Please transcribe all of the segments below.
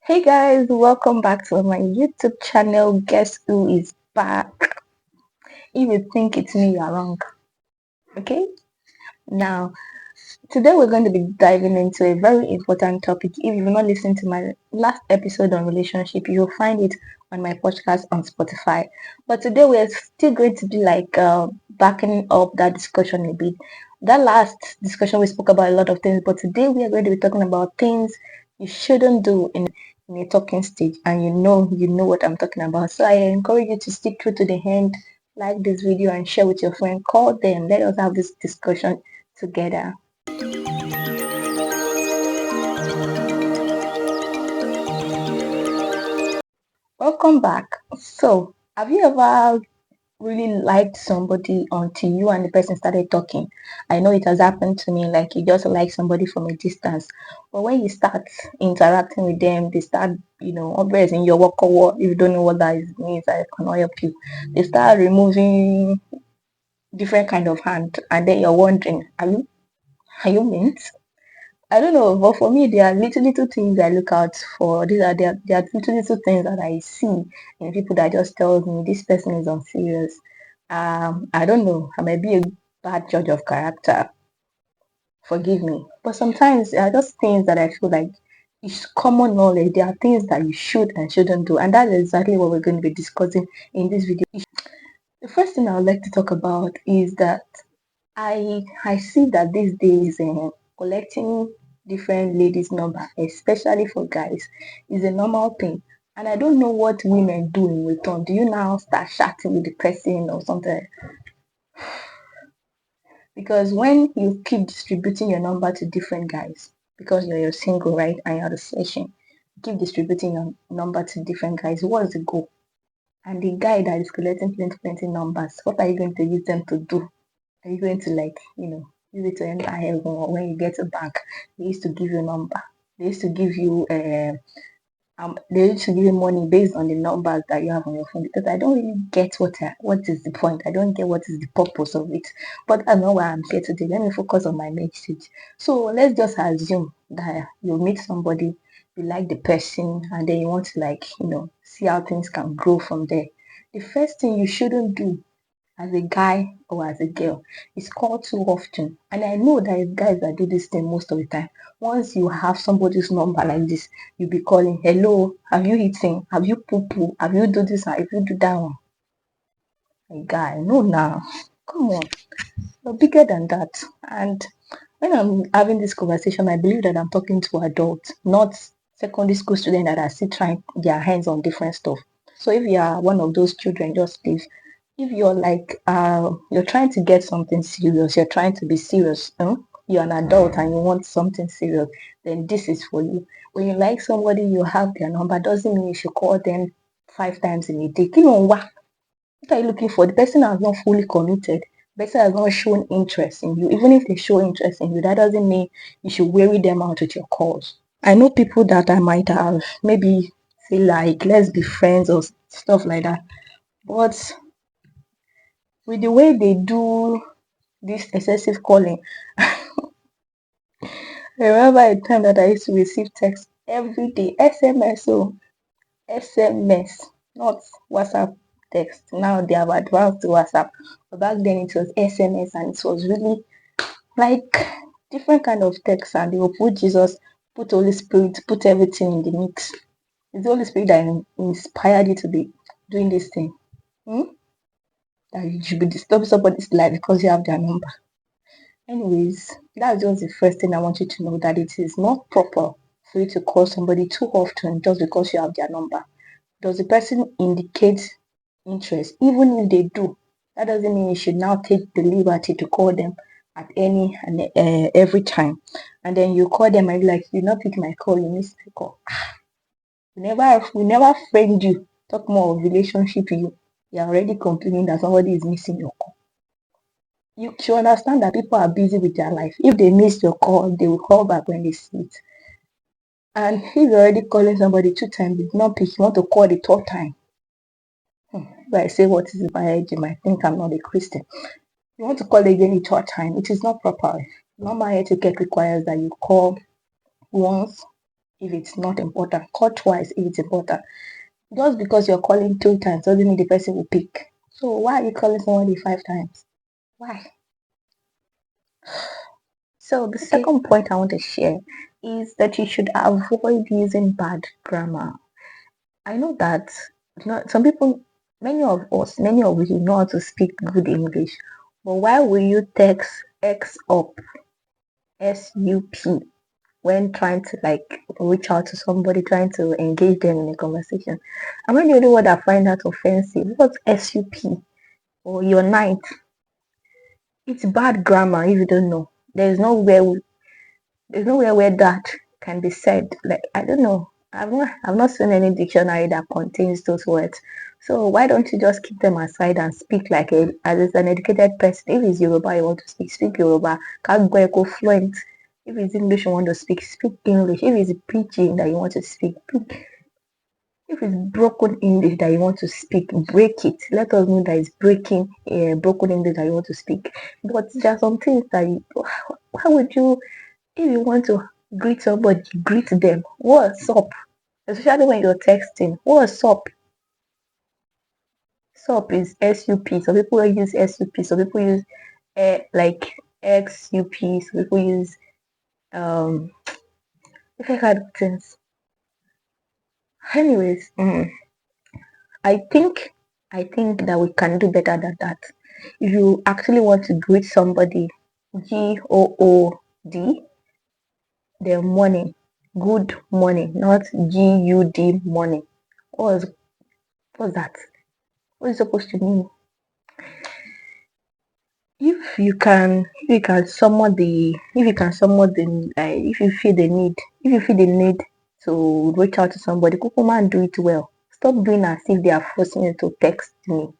Hey guys, welcome back to my YouTube channel. Guess who is back? If you think it's me, you're wrong. Okay? Now, today we're going to be diving into a very important topic. If you've not listened to my last episode on relationship, you'll find it on my podcast on Spotify. But today we're still going to be like backing up that discussion a bit. That last discussion we spoke about a lot of things, but today we are going to be talking about things you shouldn't do in a talking stage, and you know what I'm talking about. So I encourage you to stick through to the end, like this video and share with your friend. Call them. Let us have this discussion together. Welcome back. So, have you ever really liked somebody until you and the person started talking? I know it has happened to me, like you just like somebody from a distance. But when you start interacting with them, they start, always in your work or what, if you don't know what that means, I cannot help you. They start removing different kind of hand, and then you're wondering, are you mint? I don't know, but for me, there are little things I look out for. There are little things that I see in people that just tells me this person is unserious. I don't know. I might be a bad judge of character. Forgive me, but sometimes there are just things that I feel like it's common knowledge. There are things that you should and shouldn't do, and that is exactly what we're going to be discussing in this video. The first thing I would like to talk about is that I see that these days collecting different ladies' number, especially for guys, is a normal thing. And I don't know what women do in return. Do you now start chatting with the person or something? Because when you keep distributing your number to different guys, because you're single, right, and you're the session, you keep distributing your number to different guys, what's the goal? And the guy that is collecting plenty numbers, what are you going to use them to do? Are you going to use it to enter heaven, or when you get a bank, they used to give you a number. They used to give you they used to give you money based on the numbers that you have on your phone, because I don't really get what is the point. I don't get what is the purpose of it. But I know why I'm here today. Let me focus on my message. So let's just assume that you meet somebody, you like the person, and then you want to see how things can grow from there. The first thing you shouldn't do as a guy or as a girl is called too often. And I know that it's guys that do this thing most of the time. Once you have somebody's number like this, you'll be calling, hello, have you eaten? Have you poo poo? Have you do this? Have you do that one? A guy, no now. Come on. You're bigger than that. And when I'm having this conversation, I believe that I'm talking to adults, not secondary school students that are still trying their hands on different stuff. So if you are one of those children, just leave. If you're you're trying to get something serious, you're trying to be serious, you're an adult and you want something serious, then this is for you. When you like somebody, you have their number, doesn't mean you should call them 5 times in a day. What are you looking for? The person has not fully committed. The person has not shown interest in you. Even if they show interest in you, that doesn't mean you should weary them out with your calls. I know people that I might have maybe say like, let's be friends or stuff like that. But with the way they do this excessive calling, I remember a time that I used to receive text every day, SMS, so SMS, not WhatsApp text. Now they have advanced to WhatsApp. But back then it was SMS, and it was really like different kind of text, and they will put Jesus, put Holy Spirit, put everything in the mix. It's the Holy Spirit that inspired you to be doing this thing. Hmm? That you should be disturbing somebody's life because you have their number. Anyways, that's just the first thing I want you to know, that it is not proper for you to call somebody too often just because you have their number. Does the person indicate interest? Even if they do, that doesn't mean you should now take the liberty to call them at any and every time. And then you call them and you're like, you not pick my call, you miss my call. We never friend you. Talk more of relationship you. You're already complaining that somebody is missing your call. You should understand that people are busy with their life. If they miss your call, they will call back when they see it. And if you're already calling somebody 2 times, it's not pick, you want to call the third time. If I say what is my age, you might think I'm not a Christian. You want to call again the third time, it is not proper. Normal etiquette requires that you call once, if it's not important. Call twice if it's important. Just because you're calling 2 times doesn't mean the person will pick. So why are you calling somebody 5 times? Why? So the second point I want to share is that you should avoid using bad grammar. I know that some people, many of us, many of you know how to speak good English, but why will you text X up, SUP, when trying to like reach out to somebody, trying to engage them in a conversation? Am I the only one that find that offensive? What's SUP or your night? It's bad grammar if you don't know. There's nowhere where that can be said. Like I don't know. I've not seen any dictionary that contains those words. So why don't you just keep them aside and speak like as an educated person? If it's Yoruba you want to speak Yoruba. Kagweko fluent. If it's English you want to speak English. If it's preaching that you want to speak, if it's broken English that you want to speak, break it. Let us know that it's broken English that you want to speak. But there are some things that why would you, if you want to greet somebody, greet them. What's up? Especially when you're texting. What's up? Sup is SUP. Some people use SUP. Some people use like XUP. Some people use different kind of things. Anyways, I think that we can do better than that. If you actually want to greet somebody, GOOD, their morning, good morning, not GUD morning. What's that? What is it supposed to mean? If you feel the need to reach out to somebody, kukuma and do it well. Stop doing as if they are forcing you to text me.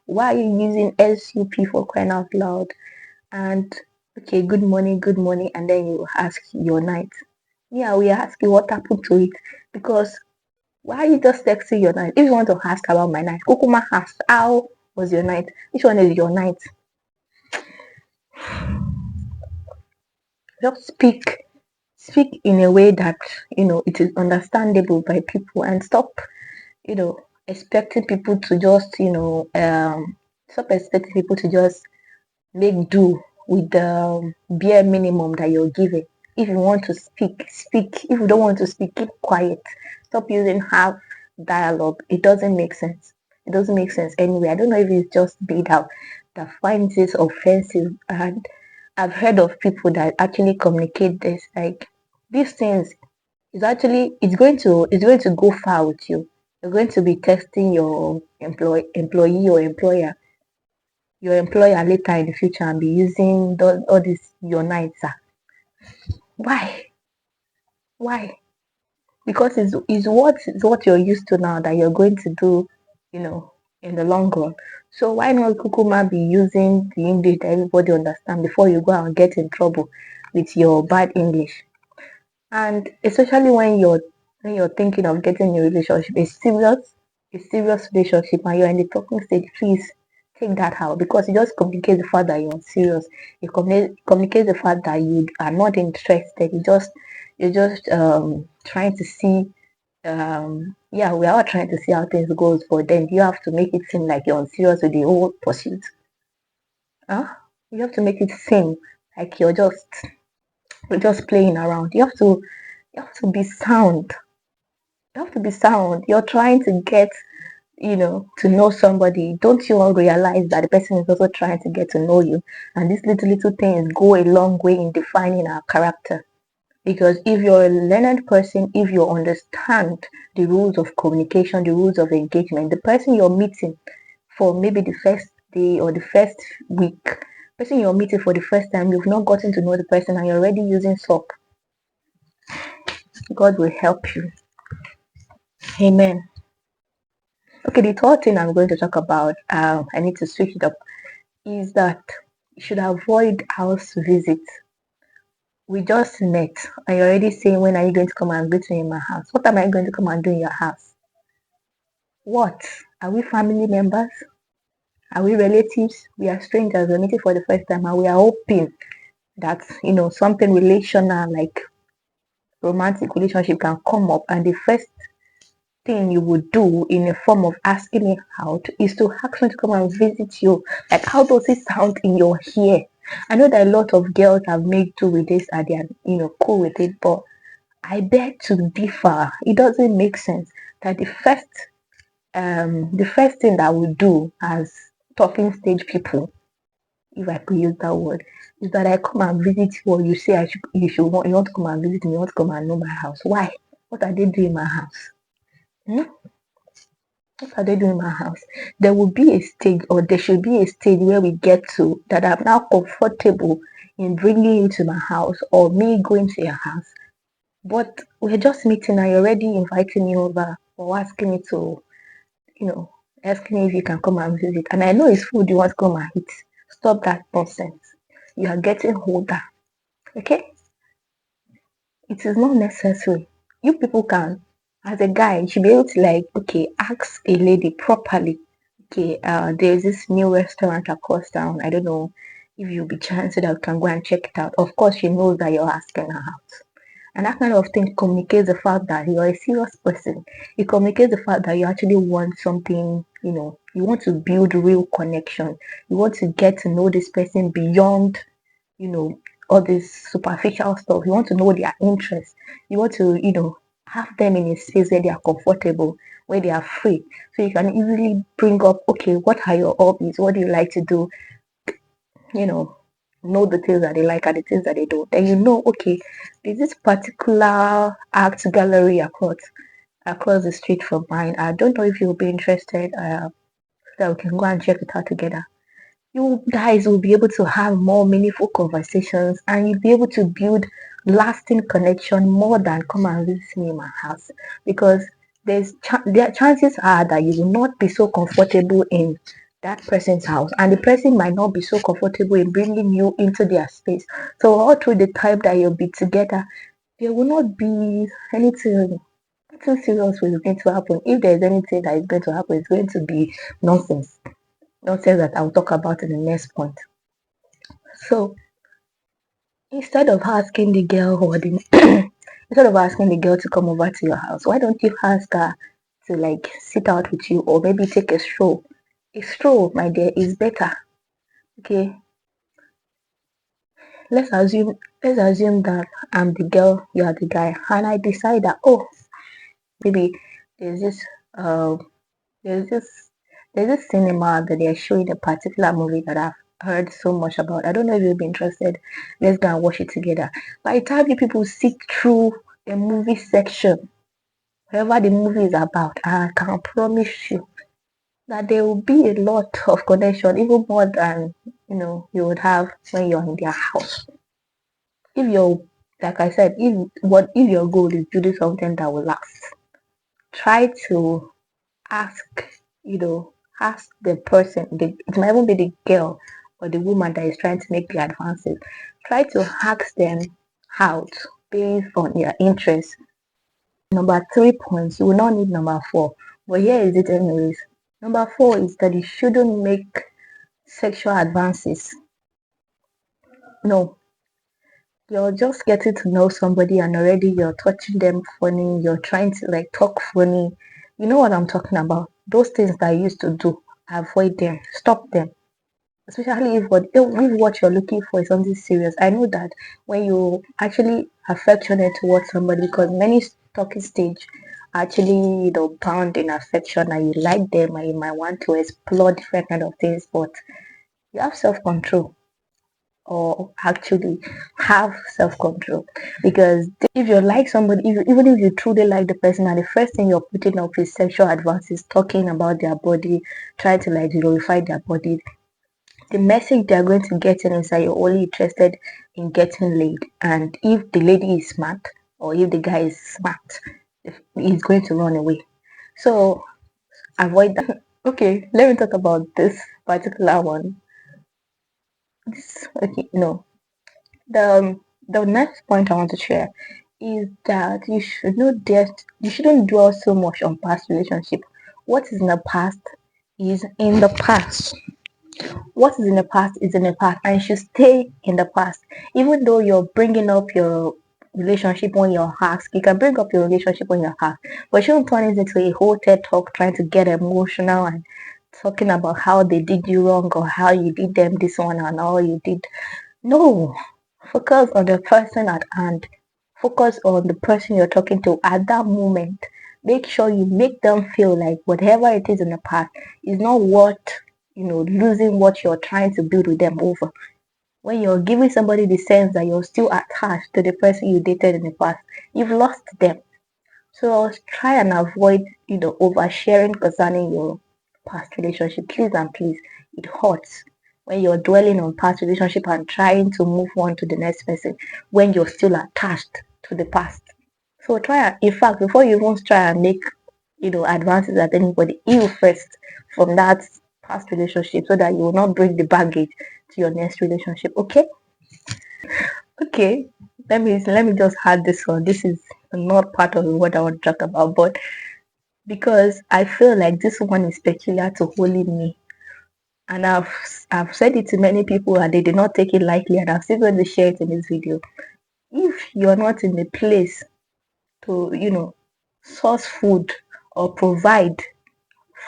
Why are you using SUP for crying out loud? And okay, good morning, and then you ask your night. Yeah, we ask you what happened to it, because why are you just texting your night? If you want to ask about my night, kukuma asked how was your night. Which one is your night? Just speak in a way that it is understandable by people, and stop expecting people to just stop expecting people to just make do with the bare minimum that you're giving. If you want to speak. If you don't want to speak, keep quiet. Stop using half dialogue. It doesn't make sense. It doesn't make sense anyway. I don't know if it's just Bid out that finds this offensive, and I've heard of people that actually communicate this. Like these things it's going to go far with you. You're going to be testing your employee or employer later in the future and be using all this your nights. Why? Why? Because it's what you're used to now that you're going to do, in the long run. So why not Kukuma be using the English that everybody understand before you go and get in trouble with your bad English? And especially when you're thinking of getting a relationship, a serious relationship, and you're in the talking stage, please take that out, because it just communicates the fact that you're serious. It communicates the fact that you are not interested. You're just trying to see. Yeah, we are all trying to see how things goes, but then you have to make it seem like you're serious with the whole pursuit. Huh? You have to make it seem like you're just playing around. You have to be sound. You have to be sound. You're trying to get, to know somebody. Don't you all realize that the person is also trying to get to know you? And these little things go a long way in defining our character. Because if you're a learned person, if you understand the rules of communication, the rules of engagement, the person you're meeting for maybe the first day or the first week, person you're meeting for the first time, you've not gotten to know the person and you're already using SOP. God will help you. Amen. Okay, the third thing I'm going to talk about, I need to switch it up, is that you should avoid house visits. We just met, and you're already saying, when are you going to come and greet me in my house? What am I going to come and do in your house? What? Are we family members? Are we relatives? We are strangers. We're meeting for the first time, and we are hoping that, something relational, like romantic relationship can come up, and the first thing you would do in a form of asking me out is to ask me to come and visit you. Like, how does it sound in your ear? I know that a lot of girls have made do with this and they are, cool with it, but I beg to differ. It doesn't make sense that the first thing that we do as talking stage people, if I could use that word, is that I come and visit you, or you say you want to come and visit me, you want to come and know my house. Why? What are they doing in my house? Hmm? What are they doing in my house? There will be a stage, or there should be a stage where we get to that I'm now comfortable in bringing you to my house or me going to your house. But we're just meeting and you're already inviting me over or asking me to, you know, asking me if you can come and visit. And I know it's food you want to come and eat. Stop that nonsense. You are getting older. Okay? It is not necessary. You people can, as a guy, you should be able to okay, ask a lady properly. Okay, there's this new restaurant across town. I don't know if you'll be chanced that you can go and check it out. Of course, she knows that you're asking her out. And that kind of thing communicates the fact that you're a serious person. It communicates the fact that you actually want something, you want to build real connection. You want to get to know this person beyond, you know, all this superficial stuff. You want to know their interests. You want to, have them in a space where they are comfortable, where they are free. So you can easily bring up, okay, what are your hobbies? What do you like to do? You know the things that they like and the things that they don't. Then okay, there's this particular art gallery across the street from mine. I don't know if you'll be interested. That we can go and check it out together. You guys will be able to have more meaningful conversations and you'll be able to build lasting connection more than come and visit me in my house, because there chances are that you will not be so comfortable in that person's house and the person might not be so comfortable in bringing you into their space. So all through the time that you'll be together, there will not be anything serious is going to happen. If there's anything that is going to happen, it's going to be nonsense. Nonsense that I'll talk about in the next point. So instead of asking the girl or the instead of asking the girl to come over to your house, why don't you ask her to sit out with you or maybe take a stroll? A stroll, my dear, is better. Okay. Let's assume that I'm the girl, you are the guy, and I decide that maybe there's this uh there's this there's this cinema that they're showing a particular movie that I've heard so much about. I don't know if you'll be interested. Let's go and watch it together. By the time you people sit through a movie section, whatever the movie is about, I can promise you that there will be a lot of connection, even more than you would have when you're in their house. If you're like I said, if your goal is building something that will last, try to ask, ask the person, it might even be the girl or the woman that is trying to make the advances. Try to ask them out based on their interests. Number 3 points, you will not need number 4, but here is it anyways. Number 4 is that you shouldn't make sexual advances. No, you're just getting to know somebody and already you're touching them funny, you're trying to talk funny. You know what I'm talking about. Those things that I used to do, avoid them, stop them. Especially if what you're looking for is something serious. I know that when you actually affectionate towards somebody, because many talking stage are actually bound in affection and you like them and you might want to explore different kind of things, but you have self-control, or actually have self-control, because if you like somebody, even if you truly like the person and the first thing you're putting up is sexual advances, talking about their body, trying to glorify their body, the message they're going to get in is that you're only interested in getting laid. And if the lady is smart or if the guy is smart, he's going to run away. So avoid that. Okay, let me talk about this particular one. Okay, no. The next point I want to share is that you shouldn't dwell so much on past relationship. What is in the past is in the past. What is in the past is in the past and should stay in the past. Even though you're bringing up your relationship when you're asked. You can bring up your relationship when you're asked, but you don't turn it into a whole TED talk trying to get emotional and talking about how they did you wrong or how you did them this one and how you did. No, focus on the person at hand. Focus on the person you're talking to at that moment. Make sure you make them feel like whatever it is in the past is not what, losing what you're trying to build with them over. When you're giving somebody the sense that you're still attached to the person you dated in the past, you've lost them. So try and avoid, oversharing concerning your past relationship. Please and please, it hurts when you're dwelling on past relationship and trying to move on to the next person when you're still attached to the past. So in fact, before you even try and make, advances at anybody, heal first from that past relationship so that you will not bring the baggage to your next relationship. Okay? Okay. Let me just add this one. This is not part of what I want to talk about, but because I feel like this one is peculiar to only me. And I've said it to many people and they did not take it lightly, and I'm still going to share it in this video. If you're not in the place to, source food or provide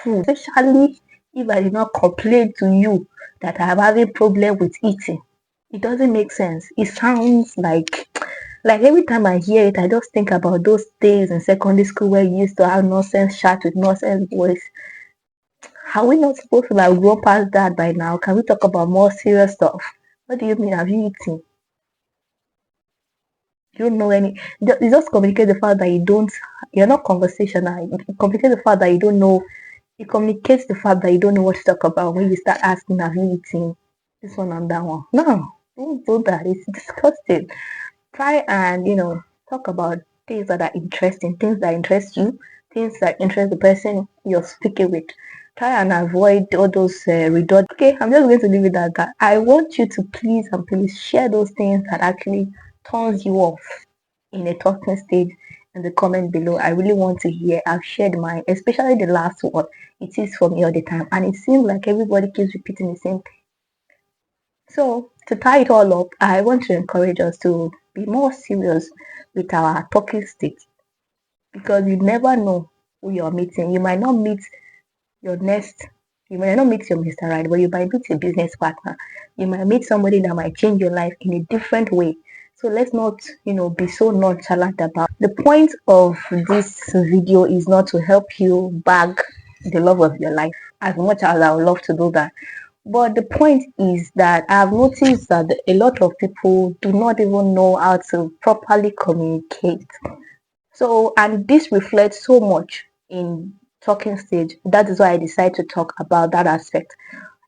food, especially if I did not complain to you that I'm having problem with eating, it doesn't make sense. It sounds like every time I hear it, I just think about those days in secondary school where you used to have nonsense chat with nonsense boys. Are we not supposed to like grow past that by now? Can we talk about more serious stuff? What do you mean? Have you eaten? You don't know any. You just communicate the fact that you're not conversational. You communicate the fact that you don't know. It communicates the fact that you don't know what to talk about when you start asking, have you eaten this one and that one? No, don't do that. It's disgusting. Try and, talk about things that are interesting, things that interest you, things that interest the person you're speaking with. Try and avoid all those redundant. Okay, I'm just going to leave it at that. I want you to please and please share those things that actually turns you off in a talking stage in the comment below. I really want to hear. I've shared mine, especially the last one. It is for me all the time, and it seems like everybody keeps repeating the same thing. So to tie it all up, I want to encourage us to be more serious with our talking stage, because you never know who you're meeting. You might not meet your next, you might not meet your Mr. Right, but you might meet a business partner. You might meet somebody that might change your life in a different way. So let's not, be so nonchalant about. The point of this video is not to help you bag the love of your life, as much as I would love to do that. But the point is that I've noticed that a lot of people do not even know how to properly communicate. So, and this reflects so much in talking stage. That is why I decided to talk about that aspect.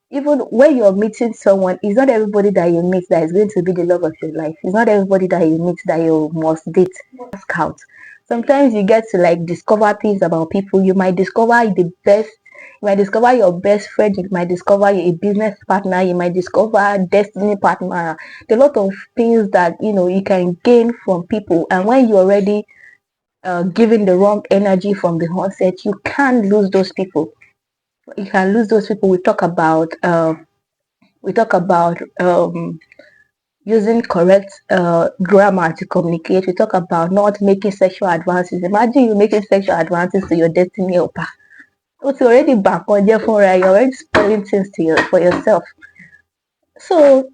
Even when you're meeting someone, it's not everybody that you meet that is going to be the love of your life. It's not everybody that you meet that you must date. Scout. Sometimes you get to like discover things about people. You might discover the best. You might discover your best friend. You might discover a business partner. You might discover destiny partner. There are a lot of things that you can gain from people. And when you're already giving the wrong energy from the onset, you can't lose those people. You can lose those people. We talk about using correct grammar to communicate. We talk about not making sexual advances. Imagine you making sexual advances to your destiny helper. It's already back on there for you're already spoiling things for yourself. So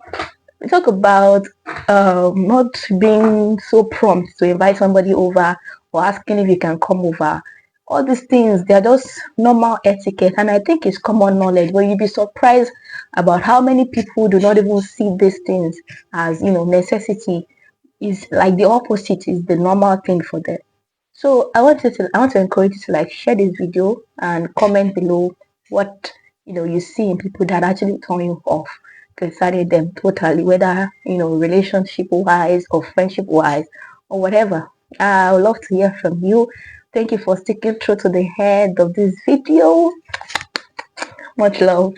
we talk about not being so prompt to invite somebody over or asking if you can come over. All these things, they're just normal etiquette, and I think it's common knowledge. But you'd be surprised about how many people do not even see these things as necessity. Is like the opposite is the normal thing for them. So I want to encourage you to like share this video and comment below what you see in people that actually turn you off concerning them totally, whether relationship wise or friendship wise or whatever. I would love to hear from you. Thank you for sticking through to the end of this video. Much love.